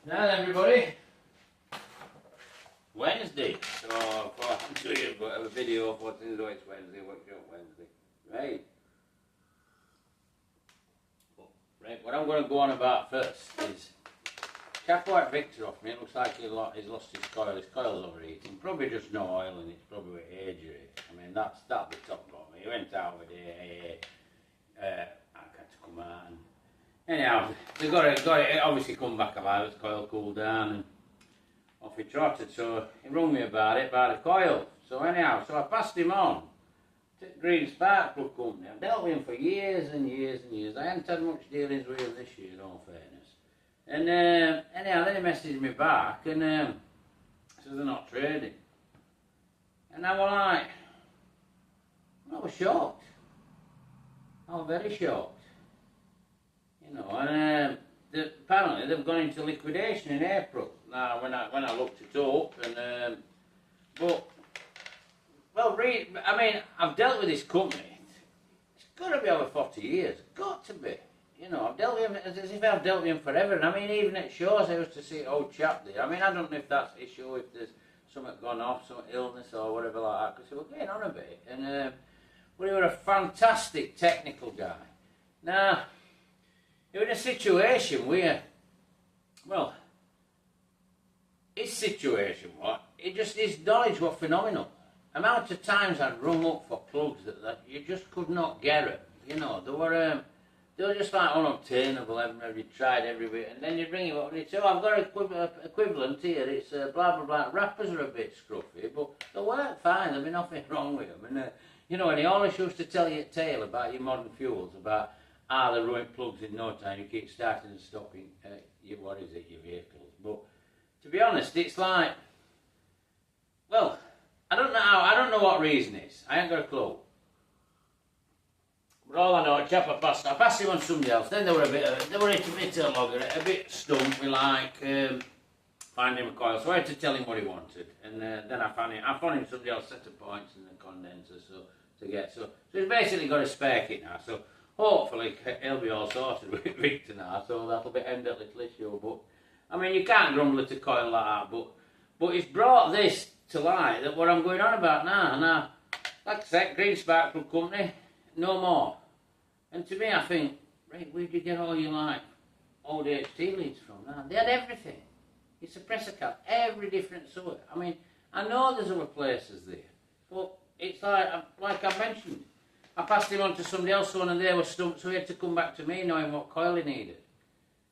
Now then, everybody, Wednesday. So I'm doing a video for today. It's Wednesday, workshop Wednesday. Right. Right. What I'm going to go on about first is chap white Victor off me. It looks like he's lost his coil. His coil's overheating. Probably just no oil in it. Probably with age of it. I mean, that'll be top of me. He went out with it. I had to come out and. Anyhow, they got it obviously come back alive, the coil cooled down and off he trotted, so he rung me about the coil. So anyhow, so I passed him on to Green Sparkplug company. I've dealt with him for years and years and years. I haven't had much dealings with him this year, in all fairness. And anyhow, then he messaged me back and says they're not trading. And I was like, I was shocked. I was very shocked. You know, and apparently they've gone into liquidation in April. Now, when I looked it up, and I mean, I've dealt with this company. It's got to be over 40 years. Got to be. You know, I've dealt with him as if I've dealt with him forever. And I mean, even at shows, I used to see old chap there. I mean, I don't know if that's the issue, if there's something gone off, some illness or whatever like that, because he was getting on a bit. And but he was a fantastic technical guy. Now. You're in a situation where, well, his situation, his knowledge was phenomenal. Amount of times I'd rung up for plugs that you just could not get it. You know, they were just like unobtainable. You tried everywhere, and then you'd ring him up and he'd say, "Oh, I've got an equivalent here. It's blah blah blah." Wrappers are a bit scruffy, but they work fine. There'd be nothing wrong with them. And you know, and he always used to tell you a tale about your modern fuels, about. They ruin plugs in no time. You keep starting and stopping your vehicles. But to be honest, it's like, well, I don't know what reason is. I ain't got a clue. But all I know, I passed him on somebody else. Then they were a bit logger, a bit stumped. We like finding him a coil, so I had to tell him what he wanted, and then I found him somebody else set of points and the condenser, so he's basically got a spare kit now. So. Hopefully he'll be all sorted with Victor now, so that'll be end that little issue. But I mean, you can't grumble at a coil like that. But it's brought this to light that what I'm going on about now. Now, like I said, Green Sparkplug company, no more. And to me, I think, right, where'd you get all your old HT leads from? Now they had everything. Your suppressor cap, every different sort. I mean, I know there's other places there, but it's like I mentioned. I passed him on to somebody else, and they were stumped, so he had to come back to me knowing what coil he needed.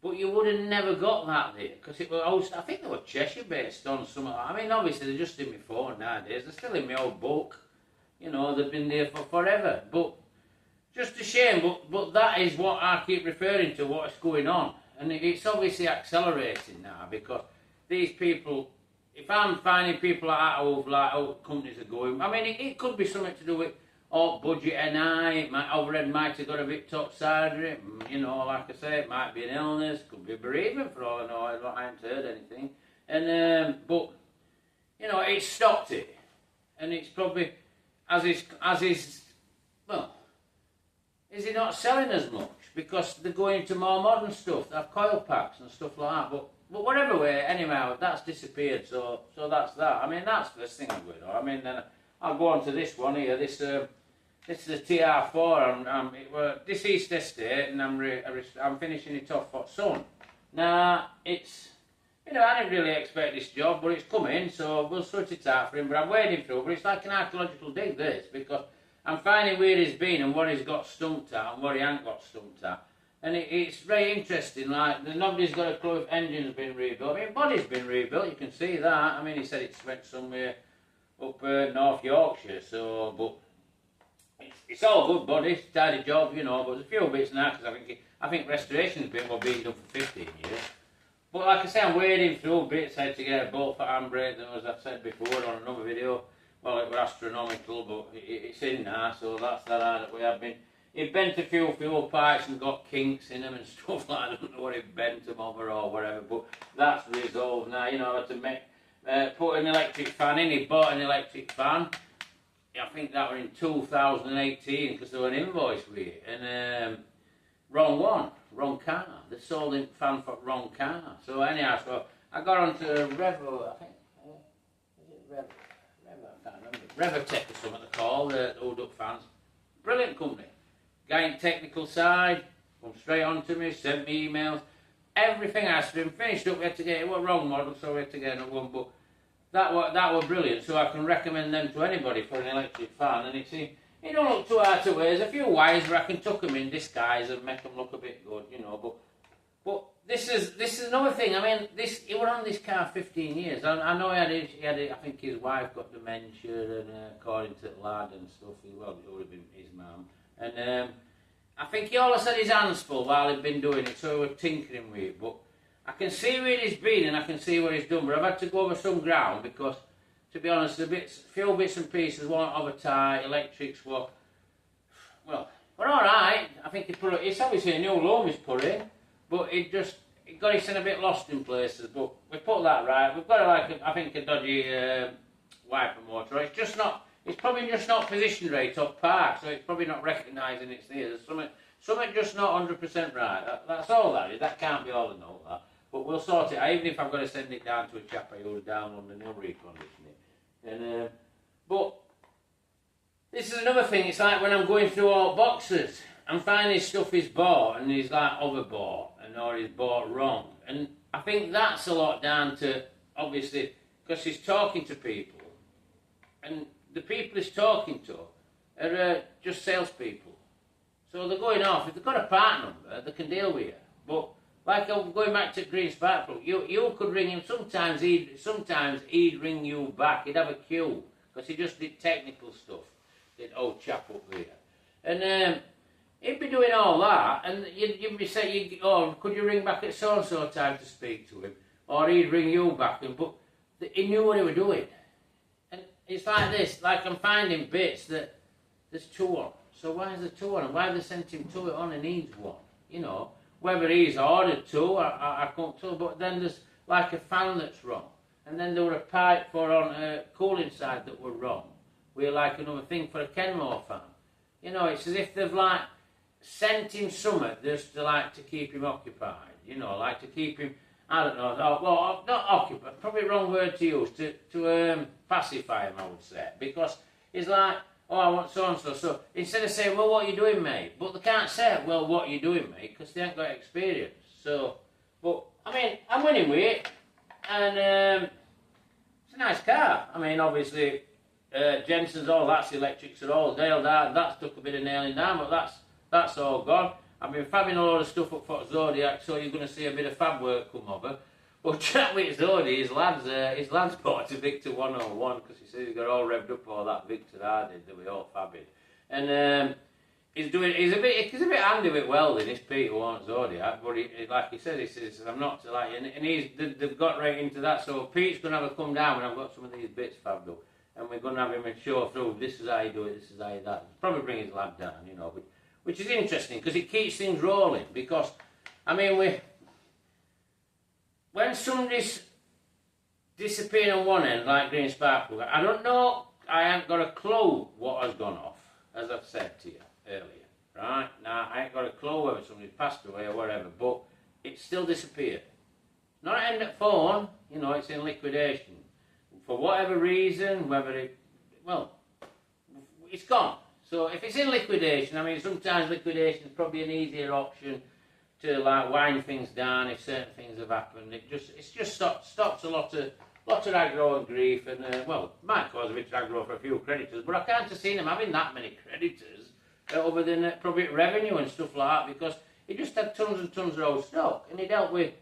But you would have never got that there, because it was, I think they were Cheshire based on something. I mean, obviously they're just in my phone nowadays. They're still in my old book. You know, they've been there for forever. But just a shame. But that is what I keep referring to. What's going on, and it's obviously accelerating now because these people. If I'm finding people like that, how companies are going. I mean, it could be something to do with. Budget NI, overhead might have got a bit topside, you know, like I say, it might be an illness, could be bereavement for all I know, I haven't heard anything. And, but, you know, it stopped it. And it's probably, is he not selling as much? Because they're going into more modern stuff, they have coil packs and stuff like that. But whatever way, anyhow, that's disappeared, so that's that. I mean, that's the first thing I'm going on. I mean, then I'll go on to this one here, this is a TR4, it was deceased estate, and I'm finishing it off for Sun. Now, it's, you know, I didn't really expect this job, but it's come in, so we'll sort it out for him, but I'm wading through, but it's like an archaeological dig, this, because I'm finding where he's been and what he's got stumped at and what he hasn't got stumped at. And it's very interesting, like, nobody's got a clue if engine's been rebuilt. I mean, body's been rebuilt, you can see that. I mean, he said it went somewhere up North Yorkshire, so, but it's all good body, tidy job, you know, but there's a few bits now, because I think restoration's been being done for 15 years. But like I say, I'm wading through bits, I had to get a bolt for handbrake, as I've said before on another video. Well, it was astronomical, but it's in now, so that's that we have been. It bent a few fuel pipes and got kinks in them and stuff like that. I don't know what it bent them over or whatever, but that's resolved now. You know, I had to put an electric fan in. He bought an electric fan. I think that was in 2018 because there was an invoice with it. And wrong one, wrong car. They sold him fan for wrong car. So anyhow, so I got onto Revo, I think, is it Revo? I can't remember. Revotech or something they call the old up fans. Brilliant company. Guy in technical side, come straight on to me, sent me emails. Everything I asked him, finished up, we had to get it, was wrong model, so we had to get another one, but that was brilliant, so I can recommend them to anybody for an electric fan, and it don't look too hard to wear. There's a few wires where I can tuck them in disguise and make them look a bit good, you know, but this is another thing. I mean, he was on this car 15 years. I know he had I think his wife got dementia, and according to the lad and stuff, it would have been his mum. And I think he always had his hands full while he'd been doing it, so he was tinkering with it. But I can see where he's been and I can see what he's done, but I've had to go over some ground because, to be honest, few bits and pieces weren't over tight, electrics were alright. I think it's obviously a new loam he's put in, but it got us in a bit lost in places, but we put that right. We've got I think a dodgy wiper motor. It's probably just not positioned right up park, so it's probably not recognising it's there. There's something just not 100% right. That's all that is. That can't be all and all that. But we'll sort it out, even if I've got to send it down to a chap who's down on the new reconditioning. And but this is another thing. It's like when I'm going through all boxes, I'm finding stuff he's bought and he's like overbought, or he's bought wrong. And I think that's a lot down to, obviously, because he's talking to people, and the people he's talking to are just salespeople. So they're going off. If they've got a part number, they can deal with you. But like I'm going back to Green Sparkplug, you could ring him. Sometimes he'd ring you back. He'd have a queue because he just did technical stuff. Did old chap up there, and he'd be doing all that, and you'd be saying, "Oh, could you ring back at so and so time to speak to him?" Or he'd ring you back, but he knew what he was doing. It's like this, like I'm finding bits that there's two on. So why is there two on? And why have they sent him two on and needs one? You know, whether he's ordered two, I can't tell, but then there's like a fan that's wrong. And then there were a pipe for on a cooling side that were wrong. We're like another thing for a Kenmore fan. You know, it's as if they've like sent him something just to like to keep him occupied. You know, like to keep him, I don't know, well, not occupied, probably wrong word to use, to pacify him, I would say. Because he's like, oh, I want so-and-so. So instead of saying, well, what are you doing, mate? But they can't say, well, what are you doing, mate? Because they haven't got experience. So, but, I mean, I'm winning with it. And it's a nice car. I mean, obviously, Jensen's, all that's electrics are all nailed down. That's took a bit of nailing down, but that's all gone. I've been fabbing a lot of stuff up for Zodiac, so you're going to see a bit of fab work come over. But chat with Zodi, his lads bought a Victor 101 because he says he got all revved up for that Victor I did that we all fabbing. And he's a bit handy with welding. This Peter wants Zodiac, but like he says I'm not to like, and they've got right into that. So Pete's going to have a come down when I've got some of these bits fabbed up, and we're going to have him show through. This is how you do it. This is how you that. Probably bring his lad down, you know, which is interesting because it keeps things rolling. Because I mean when somebody's disappearing on one end, like Green Sparkplug, I don't know, I haven't got a clue what has gone off, as I've said to you earlier, right? Now, I ain't got a clue whether somebody's passed away or whatever, but it's still disappeared. Not an end at phone, you know, it's in liquidation. For whatever reason, it's gone. So if it's in liquidation, I mean, sometimes liquidation is probably an easier option to like wind things down if certain things have happened. It's just stops a lot of aggro and grief, and might cause a bit of aggro for a few creditors, but I can't have seen him having that many creditors other than probably revenue and stuff like that, because he just had tons and tons of old stock, and he dealt with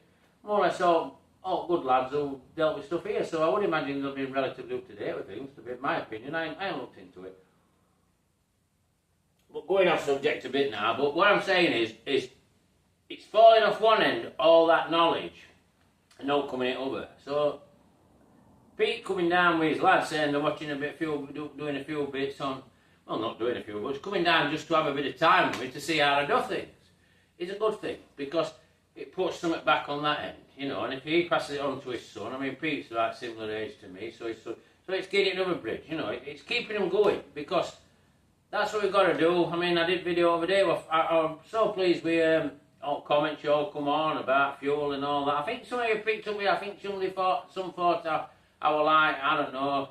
more or less all good lads who dealt with stuff here, so I would imagine they'll be relatively up to date with things, to be my opinion. I ain't looked into it. But going off subject a bit now, but what I'm saying is it's falling off one end, all that knowledge, and not coming it over. So Pete coming down with his lads saying they're watching doing a few bits on, well, not doing a few, but coming down just to have a bit of time with me to see how I do things, is a good thing, because it puts something back on that end, you know. And if he passes it on to his son, I mean, Pete's like similar age to me, so it's getting another bridge, you know. It's keeping him going, because that's what we've got to do. I mean, I did video over there. I'm so pleased with all comments you all come on about fuel and all that. I think some of you picked up with. I think some thought I was like, I don't know,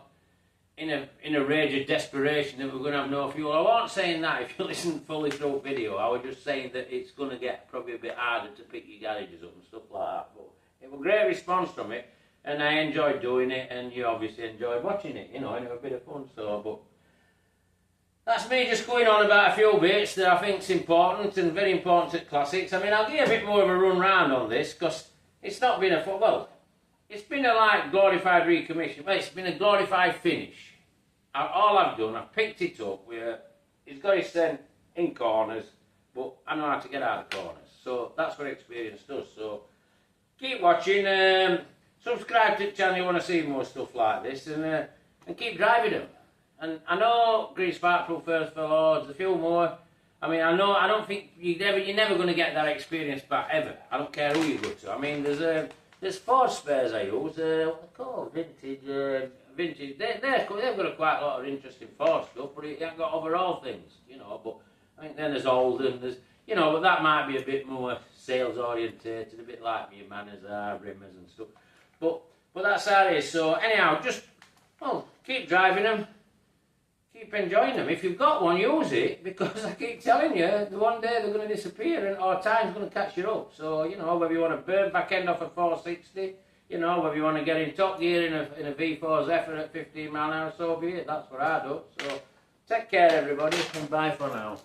in a rage of desperation that we're going to have no fuel. I wasn't saying that. If you listen fully through the video, I was just saying that it's going to get probably a bit harder to pick your garages up and stuff like that. But it was a great response from it, and I enjoyed doing it, and you obviously enjoyed watching it, you know, and it was a bit of fun. So, but that's me just going on about a few bits that I think is important and very important at Classics. I mean, I'll give you a bit more of a run round on this, because it's not been it's been a like glorified recommission. Well, it's been a glorified finish. All I've done, I've picked it up where it's got its sent in corners, but I know how to get out of the corners. So that's what experience does. So keep watching, subscribe to the channel if you want to see more stuff like this, and keep driving them. And I know Green Sparkplug first for Lords, a few more. I mean, I don't think you're never going to get that experience back ever. I don't care who you go to. I mean, there's Ford spares I use, what they're called, vintage. They've got a quite a lot of interesting Ford stuff, but it ain't got overall things, you know. But I think then there's old and there's, you know, but that might be a bit more sales orientated, a bit like me, manners are, rimmers and stuff. But that's how it is. So anyhow, just keep driving them. Keep enjoying them. If you've got one, use it, because I keep telling you, one day they're going to disappear and our time's going to catch you up. So, you know, whether you want to burn back end off a 460, you know, whether you want to get in top gear in a V4's effort at 15 mile an hour, so be it. That's what I do. So, take care everybody, and bye for now.